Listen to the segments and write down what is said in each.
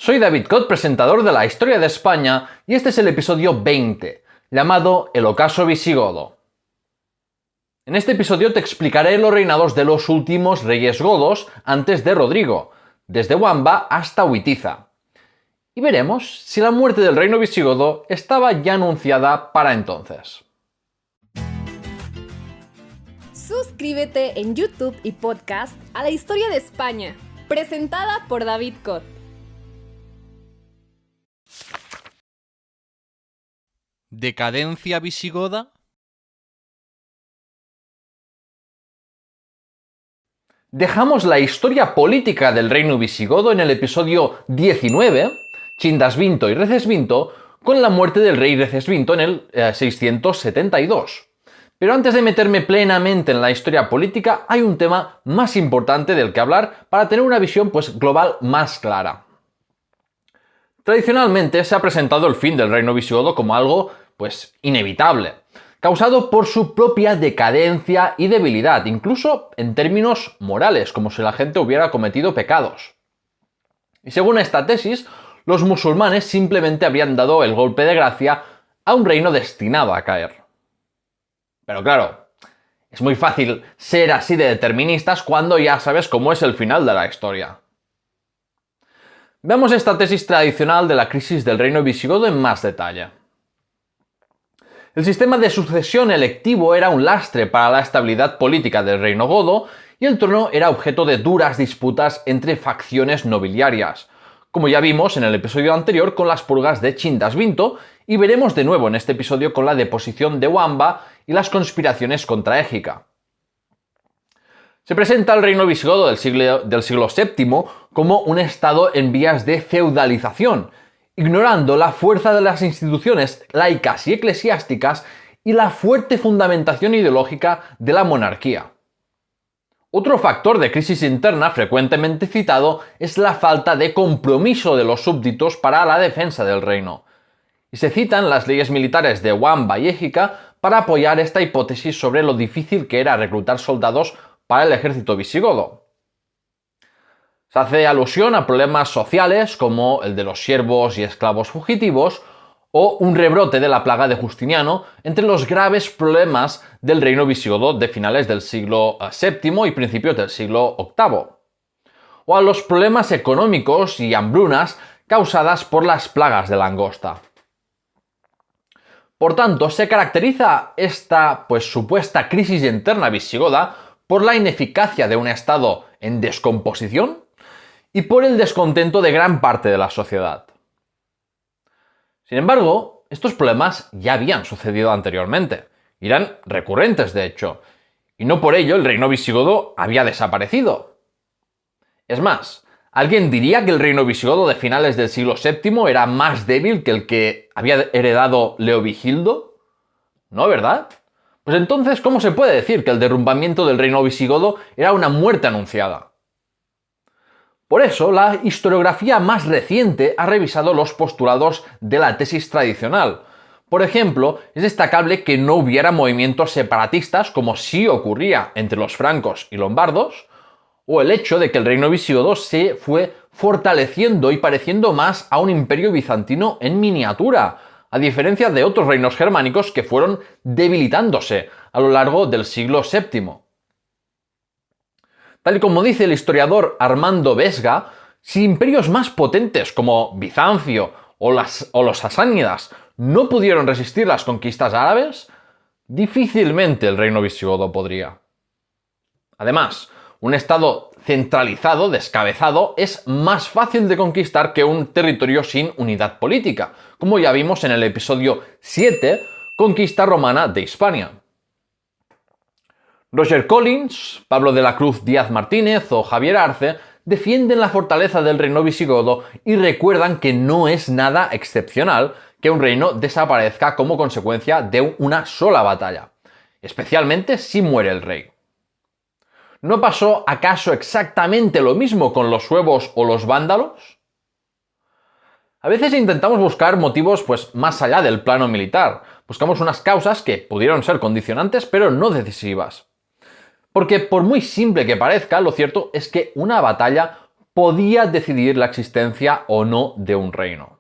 Soy David Cot, presentador de la Historia de España, y este es el episodio 20, llamado El Ocaso Visigodo. En este episodio te explicaré los reinados de los últimos reyes godos antes de Rodrigo, desde Wamba hasta Witiza. Y veremos si la muerte del reino visigodo estaba ya anunciada para entonces. Suscríbete en YouTube y podcast a la Historia de España, presentada por David Cot. ¿Decadencia visigoda? Dejamos la historia política del reino visigodo en el episodio 19, Chindasvinto y Recesvinto, con la muerte del rey Recesvinto en el 672. Pero antes de meterme plenamente en la historia política, hay un tema más importante del que hablar para tener una visión global más clara. Tradicionalmente se ha presentado el fin del reino visigodo como algo inevitable, causado por su propia decadencia y debilidad, incluso en términos morales, como si la gente hubiera cometido pecados. Y según esta tesis, los musulmanes simplemente habrían dado el golpe de gracia a un reino destinado a caer. Pero claro, es muy fácil ser así de deterministas cuando ya sabes cómo es el final de la historia. Veamos esta tesis tradicional de la crisis del reino visigodo en más detalle. El sistema de sucesión electivo era un lastre para la estabilidad política del reino godo y el trono era objeto de duras disputas entre facciones nobiliarias, como ya vimos en el episodio anterior con las purgas de Chindasvinto y veremos de nuevo en este episodio con la deposición de Wamba y las conspiraciones contra Égica. Se presenta el reino visigodo del siglo VII como un estado en vías de feudalización, ignorando la fuerza de las instituciones laicas y eclesiásticas y la fuerte fundamentación ideológica de la monarquía. Otro factor de crisis interna frecuentemente citado es la falta de compromiso de los súbditos para la defensa del reino. Y se citan las leyes militares de Wamba y Égica para apoyar esta hipótesis sobre lo difícil que era reclutar soldados para el ejército visigodo. Se hace alusión a problemas sociales como el de los siervos y esclavos fugitivos o un rebrote de la plaga de Justiniano entre los graves problemas del reino visigodo de finales del siglo VII y principios del siglo VIII, o a los problemas económicos y hambrunas causadas por las plagas de langosta. Por tanto, se caracteriza esta supuesta crisis interna visigoda por la ineficacia de un estado en descomposición y por el descontento de gran parte de la sociedad. Sin embargo, estos problemas ya habían sucedido anteriormente, y eran recurrentes de hecho, y no por ello el reino visigodo había desaparecido. Es más, ¿alguien diría que el reino visigodo de finales del siglo VII era más débil que el que había heredado Leovigildo? ¿No, verdad? Pues entonces, ¿cómo se puede decir que el derrumbamiento del reino visigodo era una muerte anunciada? Por eso, la historiografía más reciente ha revisado los postulados de la tesis tradicional. Por ejemplo, es destacable que no hubiera movimientos separatistas como sí ocurría entre los francos y lombardos, o el hecho de que el reino visigodo se fue fortaleciendo y pareciendo más a un imperio bizantino en miniatura, a diferencia de otros reinos germánicos que fueron debilitándose a lo largo del siglo VII. Tal y como dice el historiador Armando Vesga, si imperios más potentes como Bizancio o los sasánidas no pudieron resistir las conquistas árabes, difícilmente el reino visigodo podría. Además, un estado centralizado, descabezado, es más fácil de conquistar que un territorio sin unidad política, como ya vimos en el episodio 7, Conquista romana de Hispania. Roger Collins, Pablo de la Cruz Díaz Martínez o Javier Arce defienden la fortaleza del reino visigodo y recuerdan que no es nada excepcional que un reino desaparezca como consecuencia de una sola batalla, especialmente si muere el rey. ¿No pasó acaso exactamente lo mismo con los suevos o los vándalos? A veces intentamos buscar motivos más allá del plano militar. Buscamos unas causas que pudieron ser condicionantes pero no decisivas. Porque por muy simple que parezca, lo cierto es que una batalla podía decidir la existencia o no de un reino.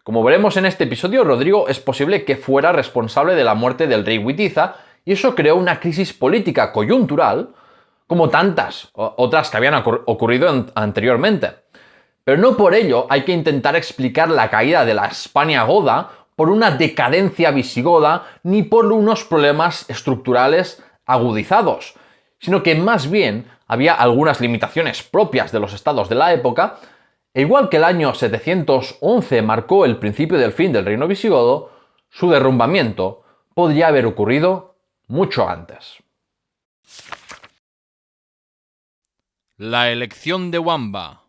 Como veremos en este episodio, Rodrigo es posible que fuera responsable de la muerte del rey Witiza, y eso creó una crisis política coyuntural, como tantas otras que habían ocurrido anteriormente. Pero no por ello hay que intentar explicar la caída de la Hispania goda por una decadencia visigoda ni por unos problemas estructurales agudizados, sino que más bien había algunas limitaciones propias de los estados de la época, e igual que el año 711 marcó el principio del fin del reino visigodo, su derrumbamiento podría haber ocurrido mucho antes. La elección de Wamba.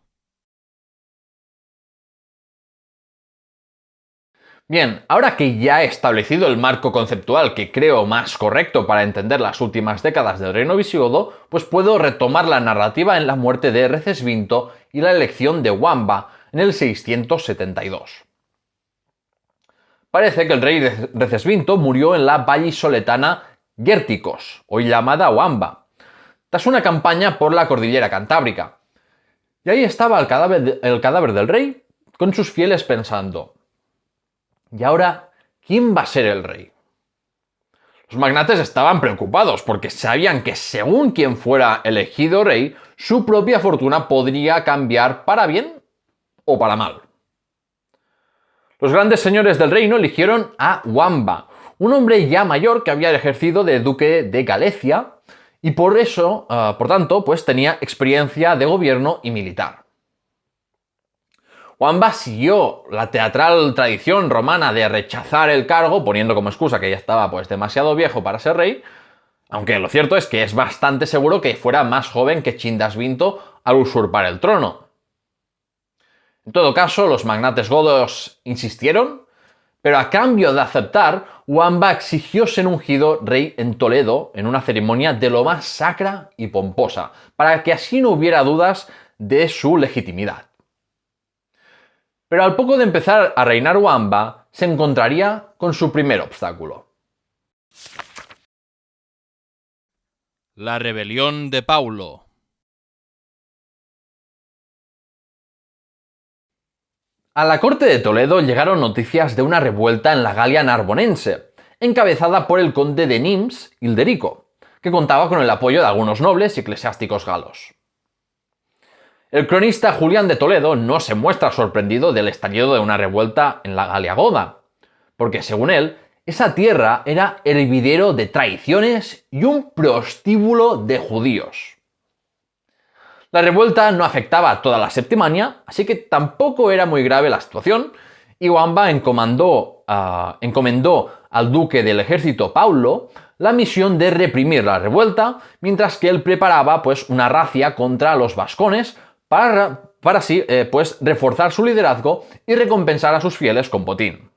Bien, ahora que ya he establecido el marco conceptual que creo más correcto para entender las últimas décadas del reino visigodo, pues puedo retomar la narrativa en la muerte de Recesvinto y la elección de Wamba en el 672. Parece que el rey Recesvinto murió en la vallisoletana Gérticos, hoy llamada Wamba, tras una campaña por la cordillera cantábrica. Y ahí estaba el cadáver del rey con sus fieles pensando: ¿y ahora quién va a ser el rey? Los magnates estaban preocupados porque sabían que según quien fuera elegido rey, su propia fortuna podría cambiar para bien o para mal. Los grandes señores del reino eligieron a Wamba, un hombre ya mayor que había ejercido de duque de Galicia y por tanto, pues tenía experiencia de gobierno y militar. Wamba siguió la teatral tradición romana de rechazar el cargo, poniendo como excusa que ya estaba pues demasiado viejo para ser rey, aunque lo cierto es que es bastante seguro que fuera más joven que Chindasvinto al usurpar el trono. En todo caso, los magnates godos insistieron, pero a cambio de aceptar, Wamba exigió ser ungido rey en Toledo en una ceremonia de lo más sacra y pomposa, para que así no hubiera dudas de su legitimidad. Pero al poco de empezar a reinar Wamba, se encontraría con su primer obstáculo. La rebelión de Paulo. A la corte de Toledo llegaron noticias de una revuelta en la Galia narbonense, encabezada por el conde de Nimes, Hilderico, que contaba con el apoyo de algunos nobles y eclesiásticos galos. El cronista Julián de Toledo no se muestra sorprendido del estallido de una revuelta en la Galia goda, porque según él, esa tierra era hervidero de traiciones y un prostíbulo de judíos. La revuelta no afectaba a toda la Septimania, así que tampoco era muy grave la situación, y Wamba encomendó al duque del ejército Paulo la misión de reprimir la revuelta, mientras que él preparaba pues una racia contra los vascones para así pues reforzar su liderazgo y recompensar a sus fieles con botín.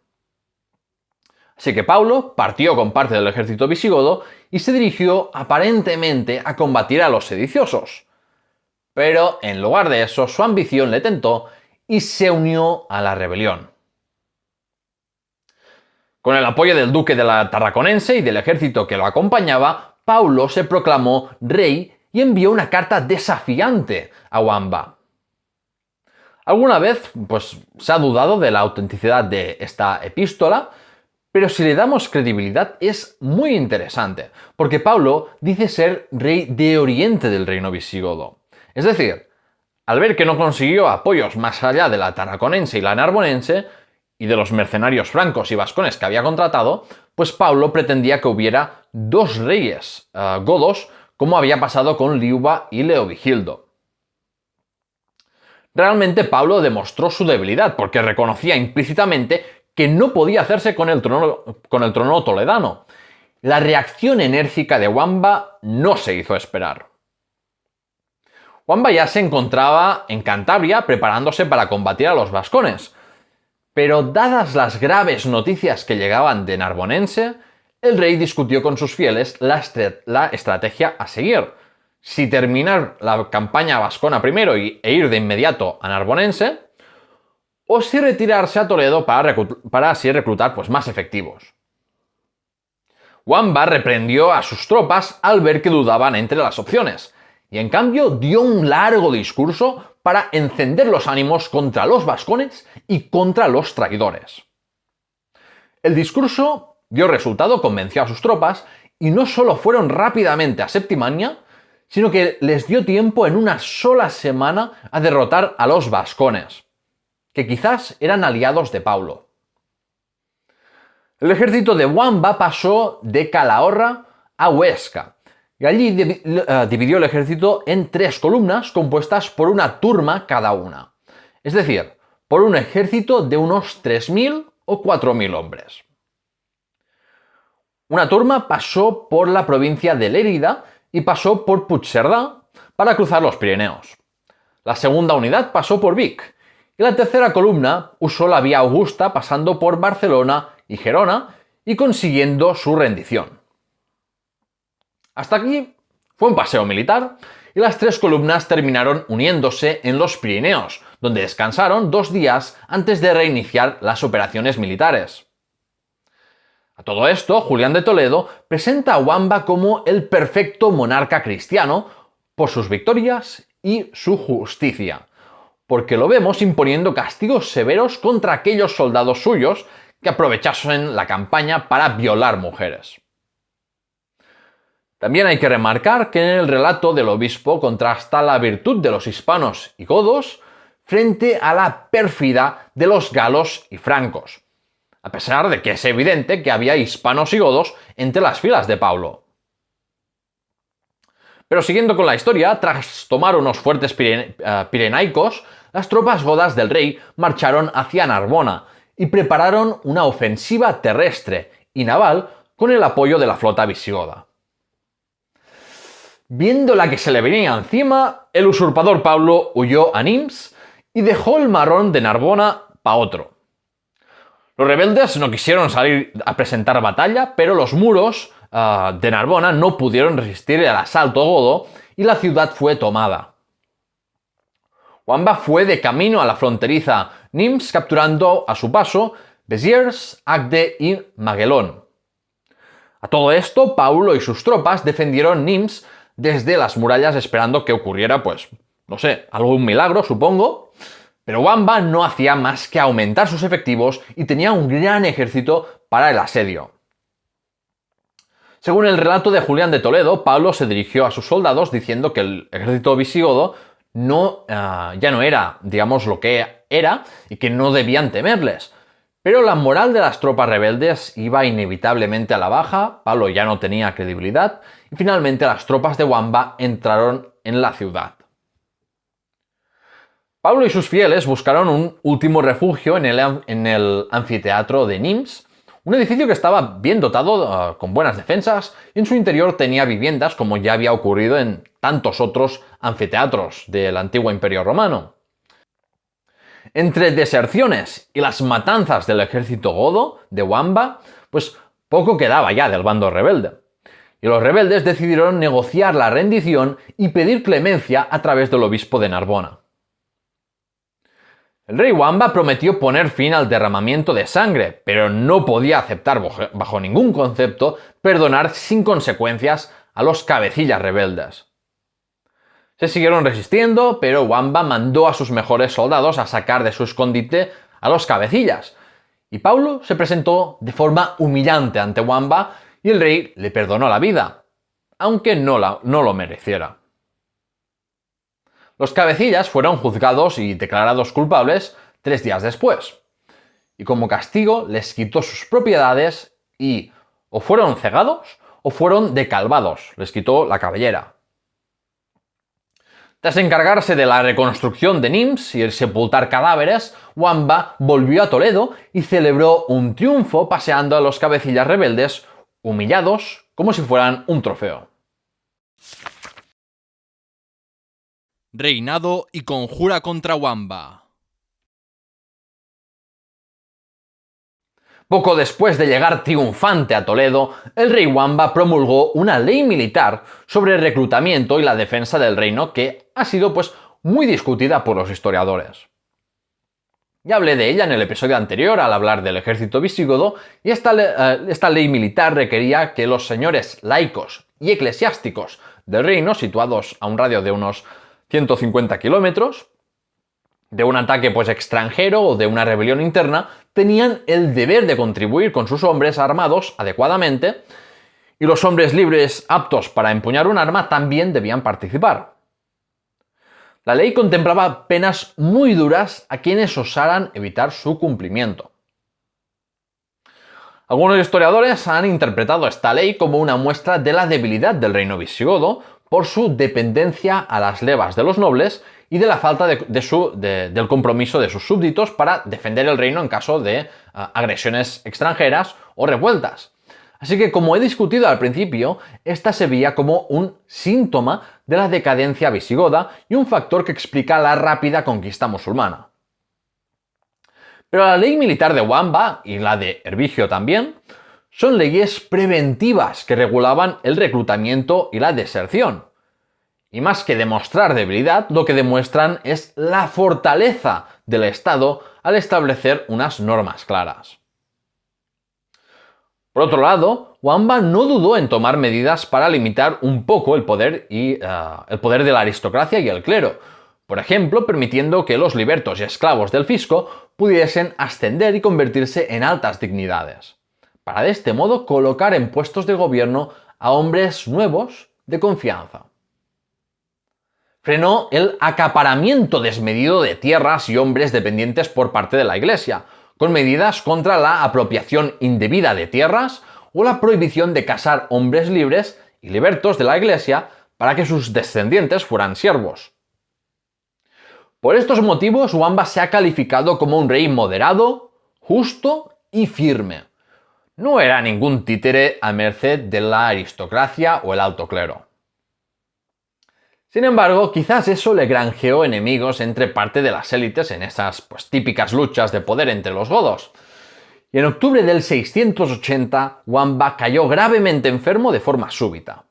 Así que Paulo partió con parte del ejército visigodo y se dirigió aparentemente a combatir a los sediciosos. Pero en lugar de eso, su ambición le tentó y se unió a la rebelión. Con el apoyo del duque de la Tarraconense y del ejército que lo acompañaba, Paulo se proclamó rey y envió una carta desafiante a Wamba. Alguna vez pues, se ha dudado de la autenticidad de esta epístola, pero si le damos credibilidad es muy interesante, porque Paulo dice ser rey de Oriente del reino visigodo. Es decir, al ver que no consiguió apoyos más allá de la tarraconense y la narbonense, y de los mercenarios francos y vascones que había contratado, pues Paulo pretendía que hubiera dos reyes godos, como había pasado con Liuba y Leovigildo. Realmente Paulo demostró su debilidad, porque reconocía implícitamente que no podía hacerse con el trono toledano. La reacción enérgica de Wamba no se hizo esperar. Wamba ya se encontraba en Cantabria preparándose para combatir a los vascones, pero dadas las graves noticias que llegaban de Narbonense, el rey discutió con sus fieles la estrategia a seguir: si terminar la campaña vascona primero e ir de inmediato a Narbonense, o si retirarse a Toledo para así reclutar pues, más efectivos. Wamba reprendió a sus tropas al ver que dudaban entre las opciones, y en cambio dio un largo discurso para encender los ánimos contra los vascones y contra los traidores. El discurso dio resultado, convenció a sus tropas y no solo fueron rápidamente a Septimania, sino que les dio tiempo en una sola semana a derrotar a los vascones, que quizás eran aliados de Paulo. El ejército de Wamba pasó de Calahorra a Huesca, y allí dividió el ejército en 3 columnas compuestas por una turma cada una, es decir, por un ejército de unos 3.000 o 4.000 hombres. Una turma pasó por la provincia de Lérida y pasó por Puigcerdá para cruzar los Pirineos. La segunda unidad pasó por Vic, y la tercera columna usó la vía Augusta pasando por Barcelona y Gerona y consiguiendo su rendición. Hasta aquí fue un paseo militar y las 3 columnas terminaron uniéndose en los Pirineos, donde descansaron 2 días antes de reiniciar las operaciones militares. A todo esto, Julián de Toledo presenta a Wamba como el perfecto monarca cristiano por sus victorias y su justicia, porque lo vemos imponiendo castigos severos contra aquellos soldados suyos que aprovechasen la campaña para violar mujeres. También hay que remarcar que en el relato del obispo contrasta la virtud de los hispanos y godos frente a la pérfida de los galos y francos, a pesar de que es evidente que había hispanos y godos entre las filas de Paulo. Pero siguiendo con la historia, tras tomar unos fuertes pirenaicos, las tropas godas del rey marcharon hacia Narbona y prepararon una ofensiva terrestre y naval con el apoyo de la flota visigoda. Viendo la que se le venía encima, el usurpador Paulo huyó a Nimes y dejó el marrón de Narbona para otro. Los rebeldes no quisieron salir a presentar batalla, pero los muros de Narbona no pudieron resistir el asalto godo y la ciudad fue tomada. Wamba fue de camino a la fronteriza Nimes, capturando a su paso Béziers, Agde y Maguelón. A todo esto, Paulo y sus tropas defendieron Nimes desde las murallas esperando que ocurriera, pues, no sé, algún milagro, supongo. Pero Wamba no hacía más que aumentar sus efectivos y tenía un gran ejército para el asedio. Según el relato de Julián de Toledo, Paulo se dirigió a sus soldados diciendo que el ejército visigodo ya no era, digamos, lo que era y que no debían temerles. Pero la moral de las tropas rebeldes iba inevitablemente a la baja, Paulo ya no tenía credibilidad y finalmente las tropas de Wamba entraron en la ciudad. Paulo y sus fieles buscaron un último refugio en el anfiteatro de Nimes, un edificio que estaba bien dotado, con buenas defensas, y en su interior tenía viviendas como ya había ocurrido en tantos otros anfiteatros del antiguo Imperio Romano. Entre deserciones y las matanzas del ejército godo de Wamba, pues poco quedaba ya del bando rebelde. Y los rebeldes decidieron negociar la rendición y pedir clemencia a través del obispo de Narbona. El rey Wamba prometió poner fin al derramamiento de sangre, pero no podía aceptar bajo ningún concepto perdonar sin consecuencias a los cabecillas rebeldes. Se siguieron resistiendo, pero Wamba mandó a sus mejores soldados a sacar de su escondite a los cabecillas, y Paulo se presentó de forma humillante ante Wamba y el rey le perdonó la vida, aunque no lo mereciera. Los cabecillas fueron juzgados y declarados culpables 3 días después, y como castigo les quitó sus propiedades y o fueron cegados o fueron decalvados, les quitó la cabellera. Tras encargarse de la reconstrucción de Nimes y el sepultar cadáveres, Wamba volvió a Toledo y celebró un triunfo paseando a los cabecillas rebeldes, humillados como si fueran un trofeo. Reinado y conjura contra Wamba. Poco después de llegar triunfante a Toledo, el rey Wamba promulgó una ley militar sobre el reclutamiento y la defensa del reino que ha sido muy discutida por los historiadores. Ya hablé de ella en el episodio anterior al hablar del ejército visigodo y esta ley militar requería que los señores laicos y eclesiásticos del reino, situados a un radio de unos 150 kilómetros, de un ataque extranjero o de una rebelión interna, tenían el deber de contribuir con sus hombres armados adecuadamente, y los hombres libres aptos para empuñar un arma también debían participar. La ley contemplaba penas muy duras a quienes osaran evitar su cumplimiento. Algunos historiadores han interpretado esta ley como una muestra de la debilidad del reino visigodo por su dependencia a las levas de los nobles y de la falta del compromiso de sus súbditos para defender el reino en caso de agresiones extranjeras o revueltas. Así que, como he discutido al principio, esta se veía como un síntoma de la decadencia visigoda y un factor que explica la rápida conquista musulmana. Pero la ley militar de Wamba, y la de Hervigio también, son leyes preventivas que regulaban el reclutamiento y la deserción. Y más que demostrar debilidad, lo que demuestran es la fortaleza del Estado al establecer unas normas claras. Por otro lado, Wamba no dudó en tomar medidas para limitar un poco el poder de la aristocracia y el clero, por ejemplo, permitiendo que los libertos y esclavos del fisco pudiesen ascender y convertirse en altas dignidades, para de este modo colocar en puestos de gobierno a hombres nuevos de confianza. Frenó el acaparamiento desmedido de tierras y hombres dependientes por parte de la Iglesia, con medidas contra la apropiación indebida de tierras o la prohibición de casar hombres libres y libertos de la Iglesia para que sus descendientes fueran siervos. Por estos motivos, Wamba se ha calificado como un rey moderado, justo y firme. No era ningún títere a merced de la aristocracia o el alto clero. Sin embargo, quizás eso le granjeó enemigos entre parte de las élites en esas típicas luchas de poder entre los godos. Y en octubre del 680, Wamba cayó gravemente enfermo de forma súbita.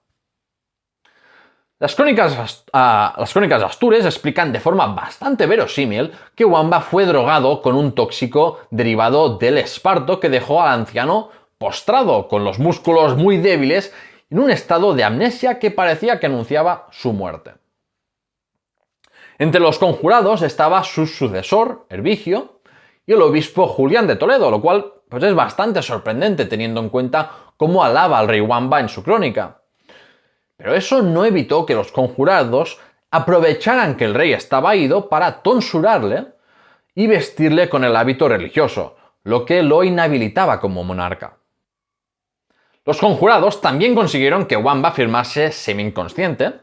Las crónicas astures explican de forma bastante verosímil que Wamba fue drogado con un tóxico derivado del esparto que dejó al anciano postrado, con los músculos muy débiles, en un estado de amnesia que parecía que anunciaba su muerte. Entre los conjurados estaba su sucesor, Hervigio, y el obispo Julián de Toledo, lo cual es bastante sorprendente teniendo en cuenta cómo alaba al rey Wamba en su crónica. Pero eso no evitó que los conjurados aprovecharan que el rey estaba ido para tonsurarle y vestirle con el hábito religioso, lo que lo inhabilitaba como monarca. Los conjurados también consiguieron que Wamba firmase semi-inconsciente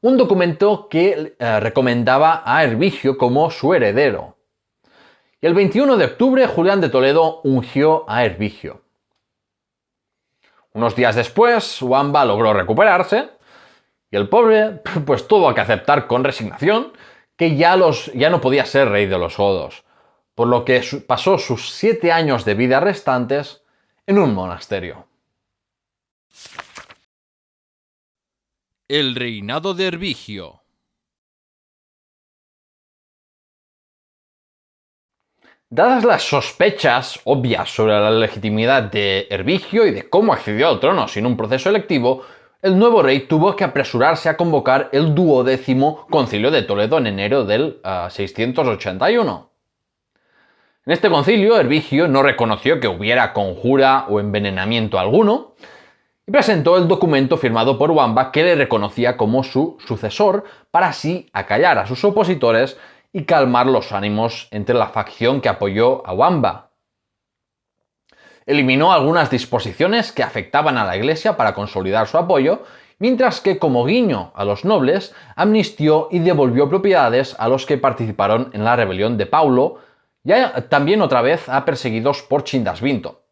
un documento que recomendaba a Hervigio como su heredero. Y el 21 de octubre Julián de Toledo ungió a Hervigio. Unos días después, Wamba logró recuperarse y el pobre tuvo que aceptar con resignación que ya no podía ser rey de los godos, por lo que pasó sus 7 años de vida restantes en un monasterio. El reinado de Hervigio. Dadas las sospechas obvias sobre la legitimidad de Hervigio y de cómo accedió al trono sin un proceso electivo, el nuevo rey tuvo que apresurarse a convocar el 12º Concilio de Toledo en enero del 681. En este concilio, Hervigio no reconoció que hubiera conjura o envenenamiento alguno y presentó el documento firmado por Wamba que le reconocía como su sucesor para así acallar a sus opositores y calmar los ánimos entre la facción que apoyó a Wamba. Eliminó algunas disposiciones que afectaban a la Iglesia para consolidar su apoyo, mientras que, como guiño a los nobles, amnistió y devolvió propiedades a los que participaron en la rebelión de Paulo, ya también otra vez a perseguidos por Chindasvinto.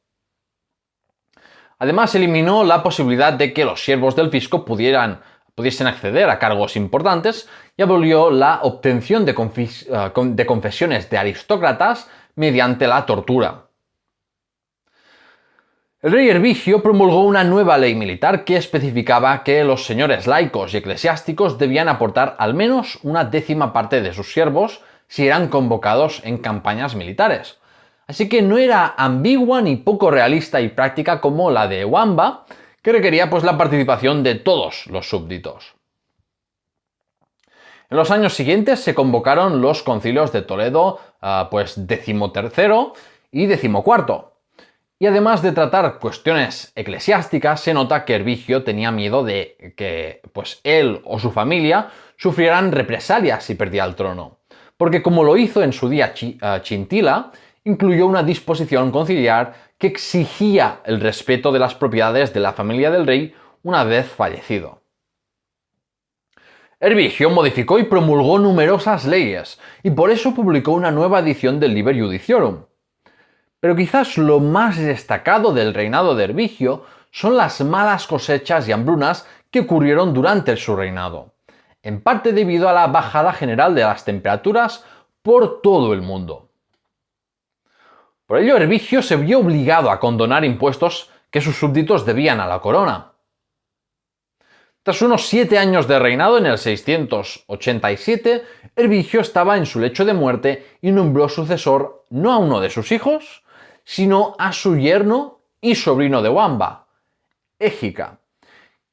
Además, eliminó la posibilidad de que los siervos del fisco pudiesen acceder a cargos importantes y abolió la obtención de confesiones de aristócratas mediante la tortura. El rey Hervigio promulgó una nueva ley militar que especificaba que los señores laicos y eclesiásticos debían aportar al menos una 10ª parte de sus siervos si eran convocados en campañas militares. Así que no era ambigua ni poco realista y práctica como la de Wamba, que requería la participación de todos los súbditos. En los años siguientes se convocaron los concilios de Toledo, XIII y XIV. Y además de tratar cuestiones eclesiásticas, se nota que Herbigio tenía miedo de que él o su familia sufrieran represalias si perdía el trono. Porque como lo hizo en su día Chintila, incluyó una disposición conciliar que exigía el respeto de las propiedades de la familia del rey una vez fallecido. Herbigio modificó y promulgó numerosas leyes, y por eso publicó una nueva edición del Liber Judiciorum. Pero quizás lo más destacado del reinado de Herbigio son las malas cosechas y hambrunas que ocurrieron durante su reinado, en parte debido a la bajada general de las temperaturas por todo el mundo. Por ello, Herbigio se vio obligado a condonar impuestos que sus súbditos debían a la corona. Tras unos 7 años de reinado, en el 687, Herbigio estaba en su lecho de muerte y nombró sucesor no a uno de sus hijos, sino a su yerno y sobrino de Wamba, Égica,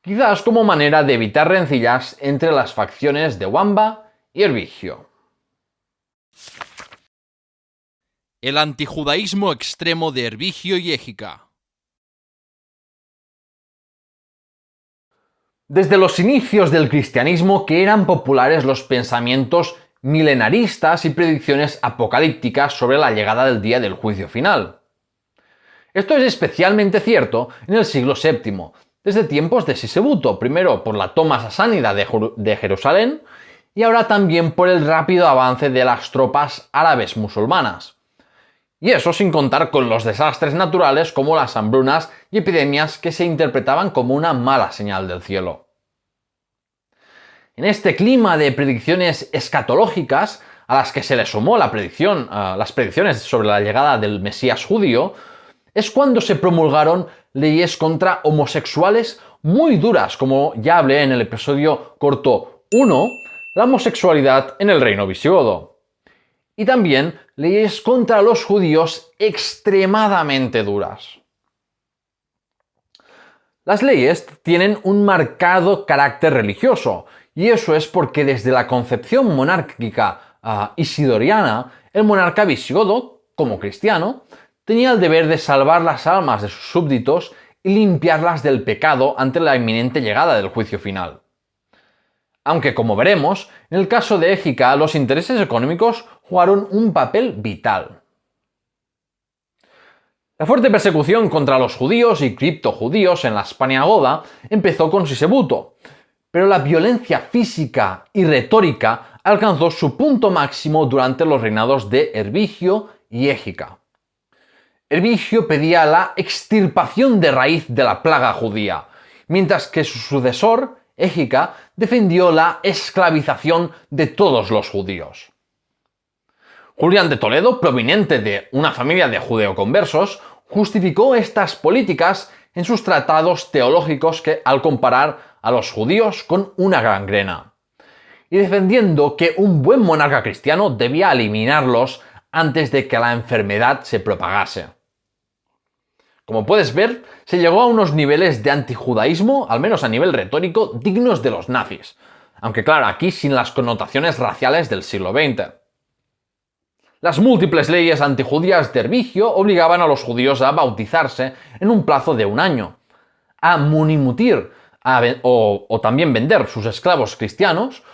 quizás como manera de evitar rencillas entre las facciones de Wamba y Herbigio. El antijudaísmo extremo de Herbigio y Égica. Desde los inicios del cristianismo que eran populares los pensamientos milenaristas y predicciones apocalípticas sobre la llegada del día del juicio final. Esto es especialmente cierto en el siglo VII, desde tiempos de Sisebuto, primero por la toma sasánida de Jerusalén y ahora también por el rápido avance de las tropas árabes musulmanas. Y eso sin contar con los desastres naturales como las hambrunas y epidemias que se interpretaban como una mala señal del cielo. En este clima de predicciones escatológicas, a las que se le sumó las predicciones sobre la llegada del Mesías judío, es cuando se promulgaron leyes contra homosexuales muy duras, como ya hablé en el episodio corto 1, la homosexualidad en el reino visigodo. Y también leyes contra los judíos extremadamente duras. Las leyes tienen un marcado carácter religioso, y eso es porque desde la concepción monárquica isidoriana, el monarca visigodo, como cristiano, tenía el deber de salvar las almas de sus súbditos y limpiarlas del pecado ante la inminente llegada del juicio final. Aunque, como veremos, en el caso de Égica los intereses económicos jugaron un papel vital. La fuerte persecución contra los judíos y criptojudíos en la Hispania goda empezó con Sisebuto, pero la violencia física y retórica alcanzó su punto máximo durante los reinados de Herbigio y Égica. Herbigio pedía la extirpación de raíz de la plaga judía, mientras que su sucesor, Égica, defendió la esclavización de todos los judíos. Julián de Toledo, proveniente de una familia de judeoconversos, justificó estas políticas en sus tratados teológicos al comparar a los judíos con una gangrena, y defendiendo que un buen monarca cristiano debía eliminarlos antes de que la enfermedad se propagase. Como puedes ver, se llegó a unos niveles de antijudaísmo, al menos a nivel retórico, dignos de los nazis, aunque claro, aquí sin las connotaciones raciales del siglo XX. Las múltiples leyes antijudías de Herbigio obligaban a los judíos a bautizarse en un plazo de 1 año, a munimutir o también vender sus esclavos cristianos,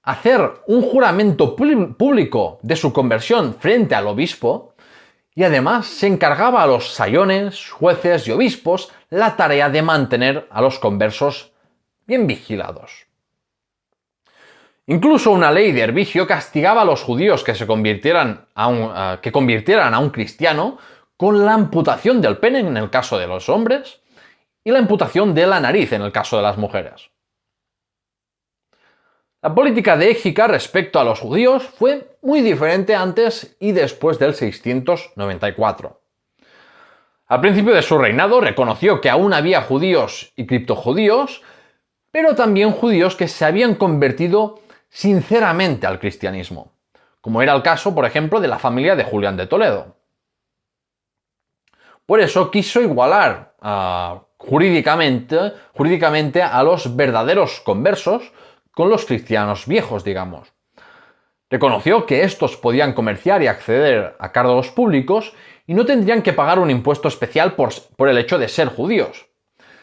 hacer un juramento público de su conversión frente al obispo, y además se encargaba a los sayones, jueces y obispos la tarea de mantener a los conversos bien vigilados. Incluso una ley de Herbigio castigaba a los judíos que convirtieran a un cristiano con la amputación del pene en el caso de los hombres y la amputación de la nariz en el caso de las mujeres. La política de Égica respecto a los judíos fue muy diferente antes y después del 694. Al principio de su reinado reconoció que aún había judíos y criptojudíos, pero también judíos que se habían convertido sinceramente al cristianismo, como era el caso, por ejemplo, de la familia de Julián de Toledo. Por eso quiso igualar jurídicamente a los verdaderos conversos con los cristianos viejos, digamos. Reconoció que estos podían comerciar y acceder a cargos públicos y no tendrían que pagar un impuesto especial por el hecho de ser judíos.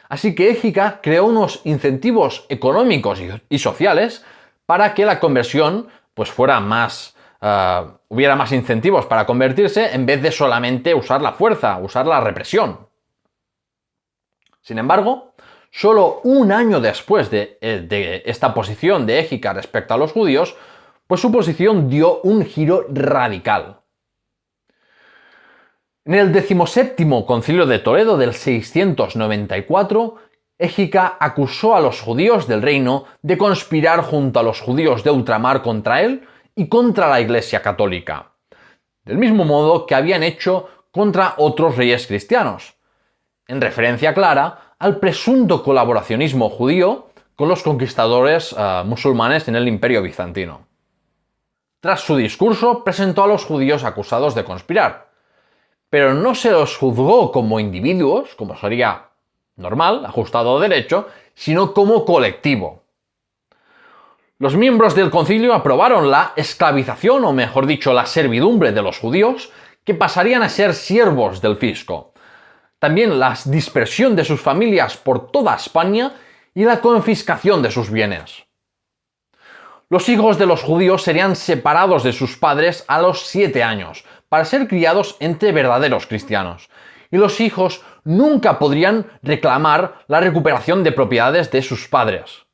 Así que Égica creó unos incentivos económicos y sociales para que la conversión pues fuera hubiera más incentivos para convertirse en vez de solamente usar la fuerza, usar la represión. Sin embargo, solo un año después de esta posición de Égica respecto a los judíos, pues su posición dio un giro radical. En el 17º Concilio de Toledo del 694, Égica acusó a los judíos del reino de conspirar junto a los judíos de ultramar contra él y contra la Iglesia católica, del mismo modo que habían hecho contra otros reyes cristianos, en referencia clara al presunto colaboracionismo judío con los conquistadores musulmanes en el Imperio bizantino. Tras su discurso, presentó a los judíos acusados de conspirar, pero no se los juzgó como individuos, como sería normal, ajustado a derecho, sino como colectivo. Los miembros del concilio aprobaron la esclavización, o mejor dicho, la servidumbre de los judíos, que pasarían a ser siervos del fisco. También la dispersión de sus familias por toda España y la confiscación de sus bienes. Los hijos de los judíos serían separados de sus padres a los 7 años, para ser criados entre verdaderos cristianos, y los hijos nunca podrían reclamar la recuperación de propiedades de sus padres.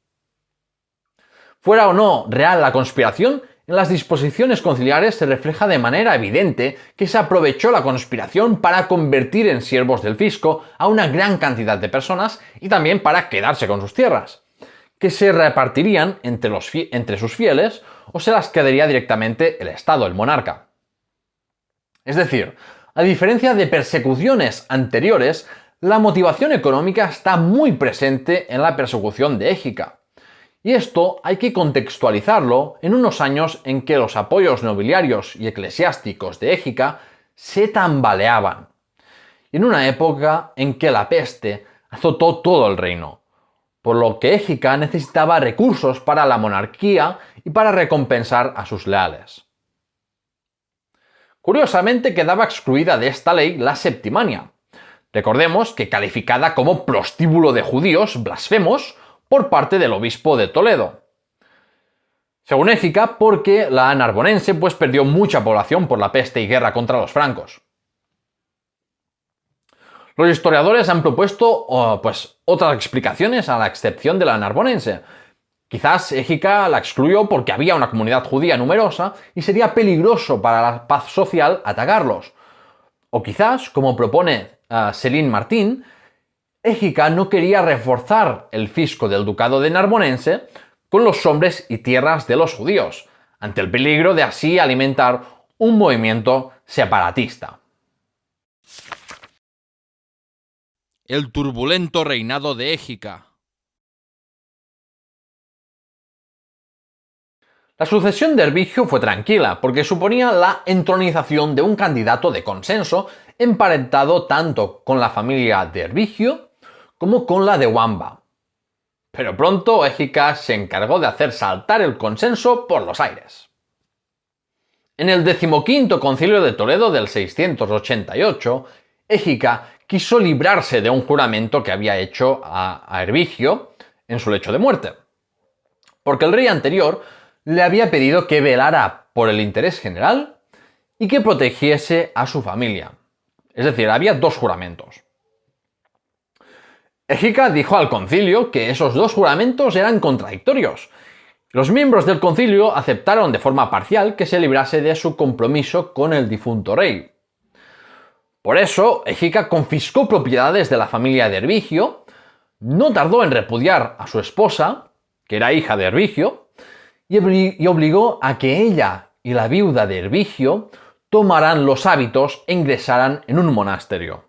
Fuera o no real la conspiración, en las disposiciones conciliares se refleja de manera evidente que se aprovechó la conspiración para convertir en siervos del fisco a una gran cantidad de personas y también para quedarse con sus tierras, que se repartirían entre sus fieles o se las quedaría directamente el Estado, el monarca. Es decir, a diferencia de persecuciones anteriores, la motivación económica está muy presente en la persecución de Égica. Y esto hay que contextualizarlo en unos años en que los apoyos nobiliarios y eclesiásticos de Égica se tambaleaban, y en una época en que la peste azotó todo el reino, por lo que Égica necesitaba recursos para la monarquía y para recompensar a sus leales. Curiosamente quedaba excluida de esta ley la Septimania, recordemos que calificada como prostíbulo de judíos blasfemos por parte del obispo de Toledo. Según Égica, porque la narbonense perdió mucha población por la peste y guerra contra los francos. Los historiadores han propuesto otras explicaciones a la excepción de la narbonense. Quizás Égica la excluyó porque había una comunidad judía numerosa y sería peligroso para la paz social atacarlos. O quizás, como propone Céline Martin, Égica no quería reforzar el fisco del ducado de Narbonense con los hombres y tierras de los judíos, ante el peligro de así alimentar un movimiento separatista. El turbulento reinado de Égica. La sucesión de Herbigio fue tranquila, porque suponía la entronización de un candidato de consenso emparentado tanto con la familia de Herbigio como con la de Wamba. Pero pronto Égica se encargó de hacer saltar el consenso por los aires. En el 15º Concilio de Toledo del 688, Égica quiso librarse de un juramento que había hecho a Herbigio en su lecho de muerte, porque el rey anterior le había pedido que velara por el interés general y que protegiese a su familia. Es decir, había dos juramentos. Égica dijo al concilio que esos dos juramentos eran contradictorios. Los miembros del concilio aceptaron de forma parcial que se librase de su compromiso con el difunto rey. Por eso, Égica confiscó propiedades de la familia de Herbigio, no tardó en repudiar a su esposa, que era hija de Herbigio, y obligó a que ella y la viuda de Herbigio tomaran los hábitos e ingresaran en un monasterio.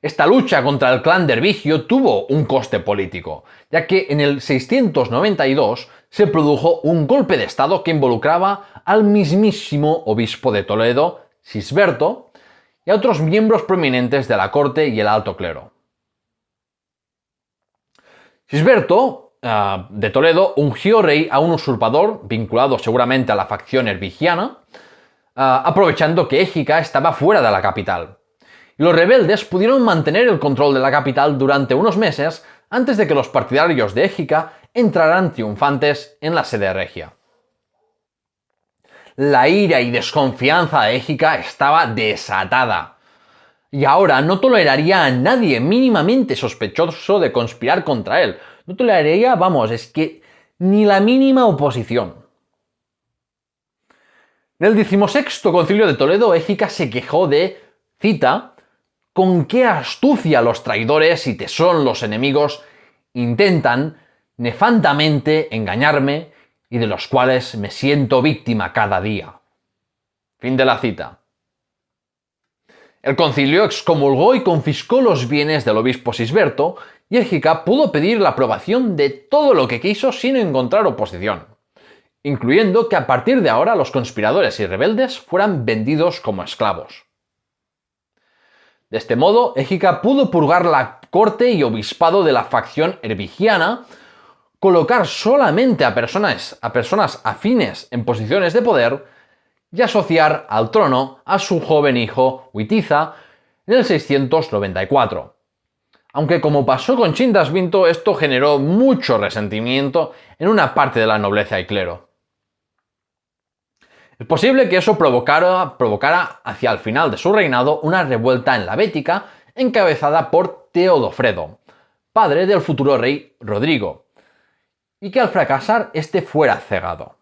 Esta lucha contra el clan de Herbigio tuvo un coste político, ya que en el 692 se produjo un golpe de estado que involucraba al mismísimo obispo de Toledo, Sisberto, y a otros miembros prominentes de la corte y el alto clero. Sisberto de Toledo ungió rey a un usurpador vinculado seguramente a la facción herbigiana, aprovechando que Égica estaba fuera de la capital. Y los rebeldes pudieron mantener el control de la capital durante unos meses antes de que los partidarios de Égica entraran triunfantes en la sede regia. La ira y desconfianza de Égica estaba desatada. Y ahora no toleraría a nadie mínimamente sospechoso de conspirar contra él. No toleraría, es que ni la mínima oposición. En el 16º Concilio de Toledo, Égica se quejó de, cita, «con qué astucia los traidores y tesón los enemigos intentan nefandamente engañarme y de los cuales me siento víctima cada día». Fin de la cita. El concilio excomulgó y confiscó los bienes del obispo Sisberto y Égica pudo pedir la aprobación de todo lo que quiso sin encontrar oposición, incluyendo que a partir de ahora los conspiradores y rebeldes fueran vendidos como esclavos. De este modo, Égica pudo purgar la corte y obispado de la facción herbigiana, colocar solamente a personas afines en posiciones de poder y asociar al trono a su joven hijo Witiza en el 694. Aunque como pasó con Chindasvinto, esto generó mucho resentimiento en una parte de la nobleza y clero. Es posible que eso provocara hacia el final de su reinado una revuelta en la Bética encabezada por Teodofredo, padre del futuro rey Rodrigo, y que al fracasar este fuera cegado.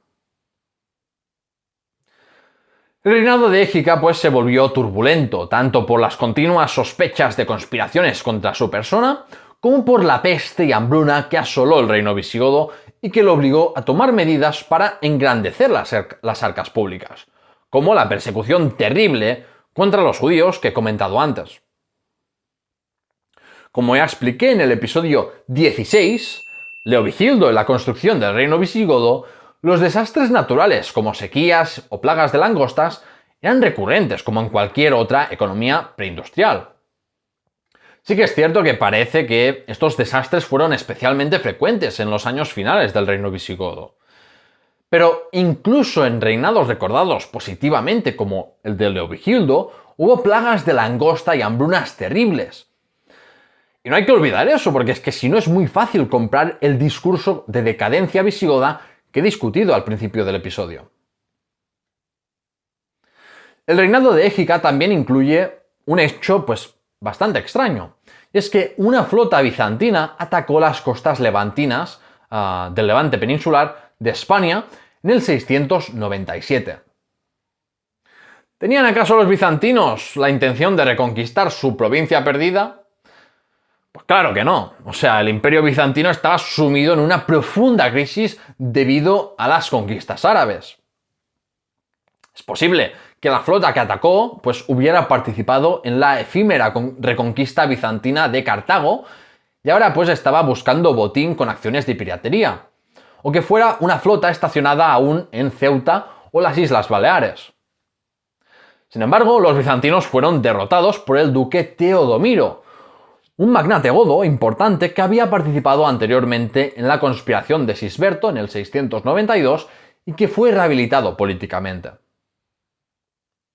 El reinado de Égica se volvió turbulento, tanto por las continuas sospechas de conspiraciones contra su persona, como por la peste y hambruna que asoló el reino visigodo y que lo obligó a tomar medidas para engrandecer las arcas públicas, como la persecución terrible contra los judíos que he comentado antes. Como ya expliqué en el episodio 16, Leovigildo y la construcción del reino visigodo, los desastres naturales como sequías o plagas de langostas eran recurrentes como en cualquier otra economía preindustrial. Sí que es cierto que parece que estos desastres fueron especialmente frecuentes en los años finales del reino visigodo. Pero incluso en reinados recordados positivamente como el de Leovigildo, hubo plagas de langosta y hambrunas terribles. Y no hay que olvidar eso, porque es que si no es muy fácil comprar el discurso de decadencia visigoda que he discutido al principio del episodio. El reinado de Égica también incluye un hecho bastante extraño, y es que una flota bizantina atacó las costas levantinas del Levante peninsular de España en el 697. ¿Tenían acaso los bizantinos la intención de reconquistar su provincia perdida? Pues claro que no. El imperio bizantino estaba sumido en una profunda crisis debido a las conquistas árabes. Es posible que la flota que atacó hubiera participado en la efímera reconquista bizantina de Cartago y ahora estaba buscando botín con acciones de piratería, o que fuera una flota estacionada aún en Ceuta o las Islas Baleares. Sin embargo, los bizantinos fueron derrotados por el duque Teodomiro, un magnate godo importante que había participado anteriormente en la conspiración de Sisberto en el 692 y que fue rehabilitado políticamente.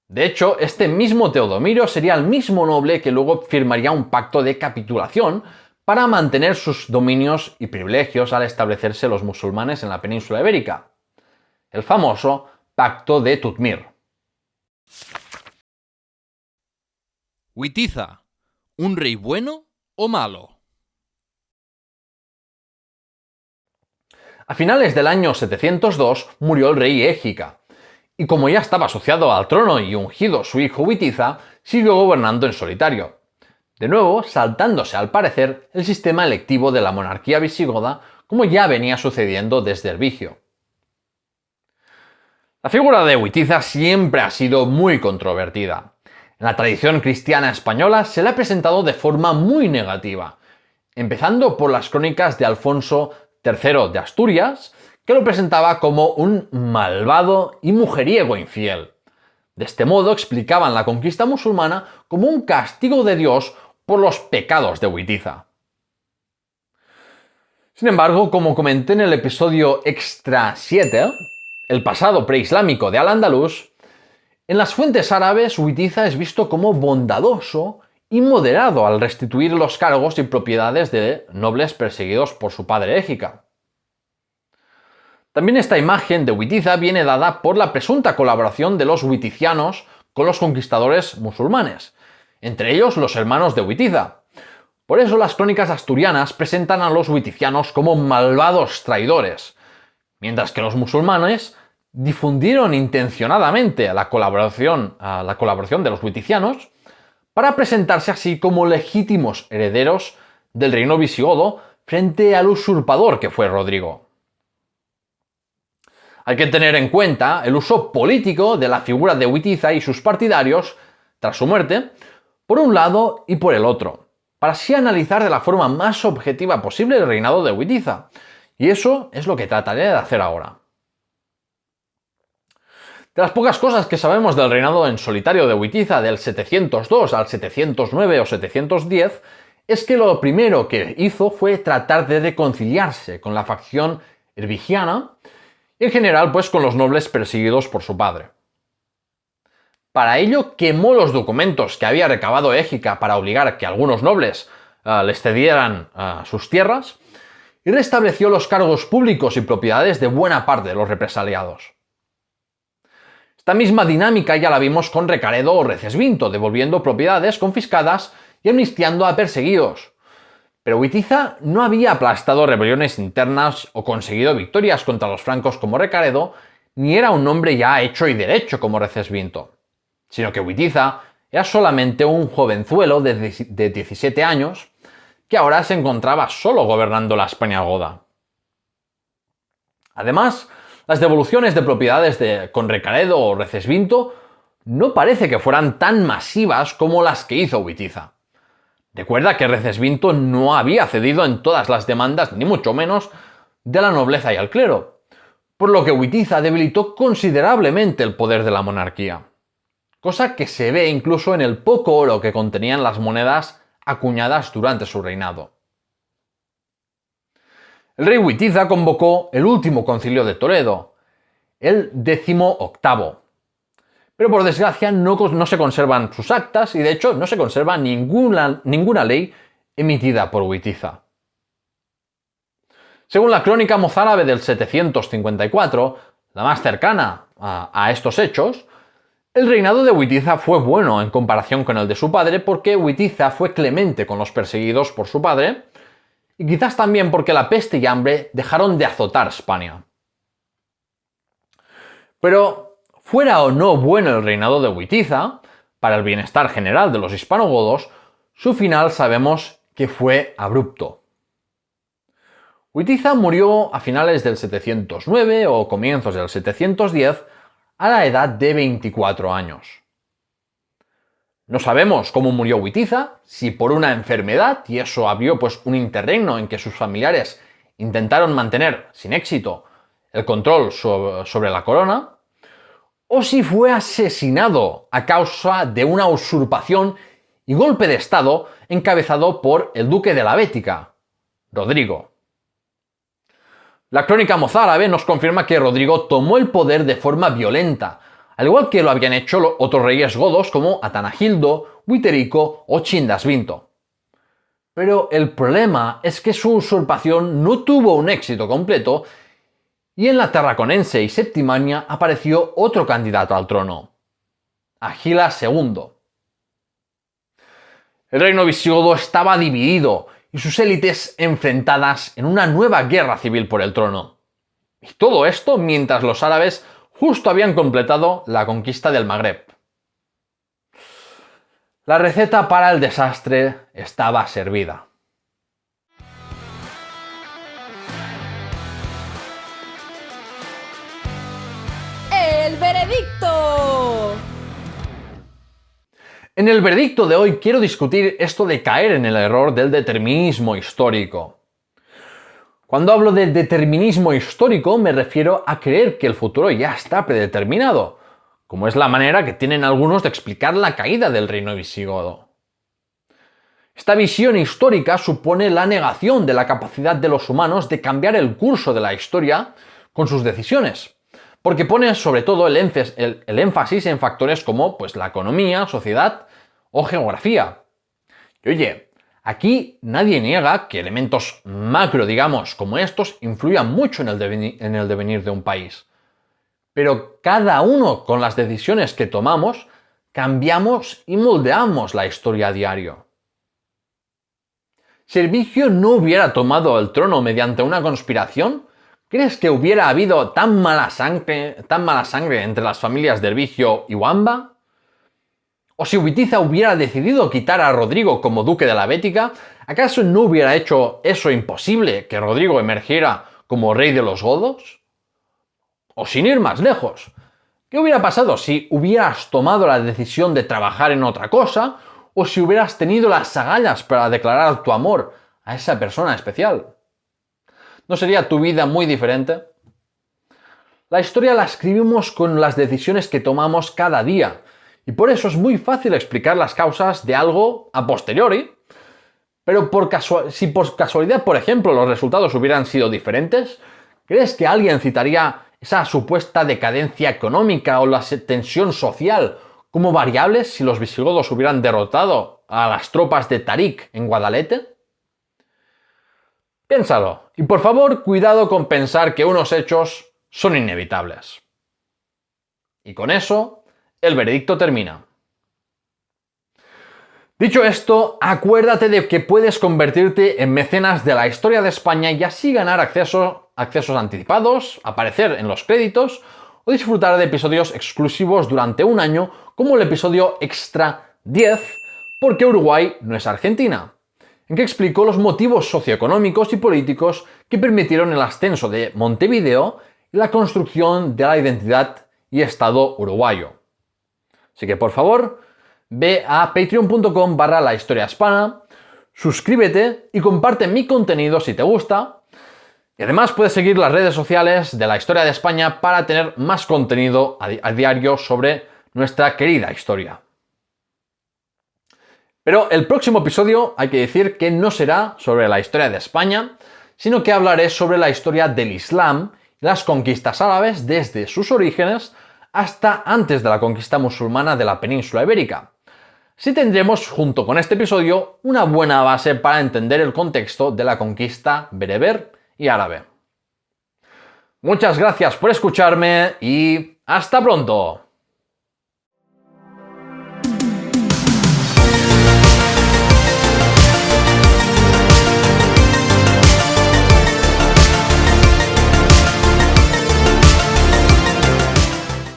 De hecho, este mismo Teodomiro sería el mismo noble que luego firmaría un pacto de capitulación para mantener sus dominios y privilegios al establecerse los musulmanes en la península ibérica, el famoso Pacto de Tutmir. Witiza, ¿un rey bueno o malo? A finales del año 702 murió el rey Égica, y como ya estaba asociado al trono y ungido su hijo Witiza, siguió gobernando en solitario, de nuevo saltándose al parecer el sistema electivo de la monarquía visigoda como ya venía sucediendo desde Herbigio. La figura de Witiza siempre ha sido muy controvertida. En la tradición cristiana española se le ha presentado de forma muy negativa, empezando por las crónicas de Alfonso III de Asturias, que lo presentaba como un malvado y mujeriego infiel. De este modo explicaban la conquista musulmana como un castigo de Dios por los pecados de Witiza. Sin embargo, como comenté en el episodio Extra 7, el pasado preislámico de Al-Ándalus, en las fuentes árabes Witiza es visto como bondadoso y moderado al restituir los cargos y propiedades de nobles perseguidos por su padre Égica. También esta imagen de Witiza viene dada por la presunta colaboración de los witicianos con los conquistadores musulmanes, entre ellos los hermanos de Witiza. Por eso las crónicas asturianas presentan a los witicianos como malvados traidores, mientras que los musulmanes difundieron intencionadamente la colaboración de los witicianos para presentarse así como legítimos herederos del reino visigodo frente al usurpador que fue Rodrigo. Hay que tener en cuenta el uso político de la figura de Witiza y sus partidarios tras su muerte, por un lado y por el otro, para así analizar de la forma más objetiva posible el reinado de Witiza, y eso es lo que trataré de hacer ahora. De las pocas cosas que sabemos del reinado en solitario de Witiza del 702 al 709 o 710 es que lo primero que hizo fue tratar de reconciliarse con la facción erbigiana y en general pues con los nobles perseguidos por su padre. Para ello quemó los documentos que había recabado Égica para obligar a que algunos nobles les cedieran sus tierras y restableció los cargos públicos y propiedades de buena parte de los represaliados. Esta misma dinámica ya la vimos con Recaredo o Recesvinto, devolviendo propiedades confiscadas y amnistiando a perseguidos. Pero Witiza no había aplastado rebeliones internas o conseguido victorias contra los francos como Recaredo, ni era un hombre ya hecho y derecho como Recesvinto, sino que Witiza era solamente un jovenzuelo de 17 años que ahora se encontraba solo gobernando la España goda. Además, las devoluciones de propiedades con Recaredo o Recesvinto no parece que fueran tan masivas como las que hizo Witiza. Recuerda que Recesvinto no había cedido en todas las demandas, ni mucho menos, de la nobleza y el clero, por lo que Witiza debilitó considerablemente el poder de la monarquía, cosa que se ve incluso en el poco oro que contenían las monedas acuñadas durante su reinado. El rey Witiza convocó el último concilio de Toledo, el 18º, pero por desgracia no se conservan sus actas y de hecho no se conserva ninguna ley emitida por Witiza. Según la crónica mozárabe del 754, la más cercana a estos hechos, el reinado de Witiza fue bueno en comparación con el de su padre porque Witiza fue clemente con los perseguidos por su padre y quizás también porque la peste y hambre dejaron de azotar España. Pero fuera o no bueno el reinado de Witiza, para el bienestar general de los hispanogodos, su final sabemos que fue abrupto. Witiza murió a finales del 709 o comienzos del 710 a la edad de 24 años. No sabemos cómo murió Witiza, si por una enfermedad, y eso abrió pues un interregno en que sus familiares intentaron mantener, sin éxito, el control sobre la corona, o si fue asesinado a causa de una usurpación y golpe de estado encabezado por el duque de la Bética, Rodrigo. La crónica mozárabe nos confirma que Rodrigo tomó el poder de forma violenta, al igual que lo habían hecho otros reyes godos como Atanagildo, Witterico o Chindasvinto. Pero el problema es que su usurpación no tuvo un éxito completo y en la Tarraconense y Septimania apareció otro candidato al trono, Agilas II. El reino visigodo estaba dividido y sus élites enfrentadas en una nueva guerra civil por el trono. Y todo esto mientras los árabes justo habían completado la conquista del Magreb. La receta para el desastre estaba servida. ¡El veredicto! En el veredicto de hoy quiero discutir esto de caer en el error del determinismo histórico. Cuando hablo de determinismo histórico me refiero a creer que el futuro ya está predeterminado, como es la manera que tienen algunos de explicar la caída del reino visigodo. Esta visión histórica supone la negación de la capacidad de los humanos de cambiar el curso de la historia con sus decisiones, porque pone sobre todo el énfasis en factores como pues, la economía, sociedad o geografía. Y oye, aquí nadie niega que elementos macro, digamos, como estos, influyan mucho en el devenir de un país. Pero cada uno, con las decisiones que tomamos, cambiamos y moldeamos la historia a diario. Si Hervigio no hubiera tomado el trono mediante una conspiración, ¿crees que hubiera habido tan mala sangre entre las familias de Hervigio y Wamba? ¿O si Witiza hubiera decidido quitar a Rodrigo como duque de la Bética, acaso no hubiera hecho eso imposible que Rodrigo emergiera como rey de los godos? O sin ir más lejos, ¿qué hubiera pasado si hubieras tomado la decisión de trabajar en otra cosa o si hubieras tenido las agallas para declarar tu amor a esa persona especial? ¿No sería tu vida muy diferente? La historia la escribimos con las decisiones que tomamos cada día y por eso es muy fácil explicar las causas de algo a posteriori, pero si por casualidad, por ejemplo, los resultados hubieran sido diferentes, ¿crees que alguien citaría esa supuesta decadencia económica o la tensión social como variables si los visigodos hubieran derrotado a las tropas de Tarik en Guadalete? Piénsalo, y por favor, cuidado con pensar que unos hechos son inevitables. Y con eso, el veredicto termina. Dicho esto, acuérdate de que puedes convertirte en mecenas de la historia de España y así ganar accesos anticipados, aparecer en los créditos o disfrutar de episodios exclusivos durante un año, como el episodio Extra 10, ¿Por qué Uruguay no es Argentina?, en que explicó los motivos socioeconómicos y políticos que permitieron el ascenso de Montevideo y la construcción de la identidad y Estado uruguayo. Así que por favor, ve a patreon.com/lahistoriahispana, suscríbete y comparte mi contenido si te gusta. Y además puedes seguir las redes sociales de la historia de España para tener más contenido a diario sobre nuestra querida historia. Pero el próximo episodio hay que decir que no será sobre la historia de España, sino que hablaré sobre la historia del Islam y las conquistas árabes desde sus orígenes hasta antes de la conquista musulmana de la península ibérica. Así tendremos, junto con este episodio, una buena base para entender el contexto de la conquista bereber y árabe. Muchas gracias por escucharme y ¡hasta pronto!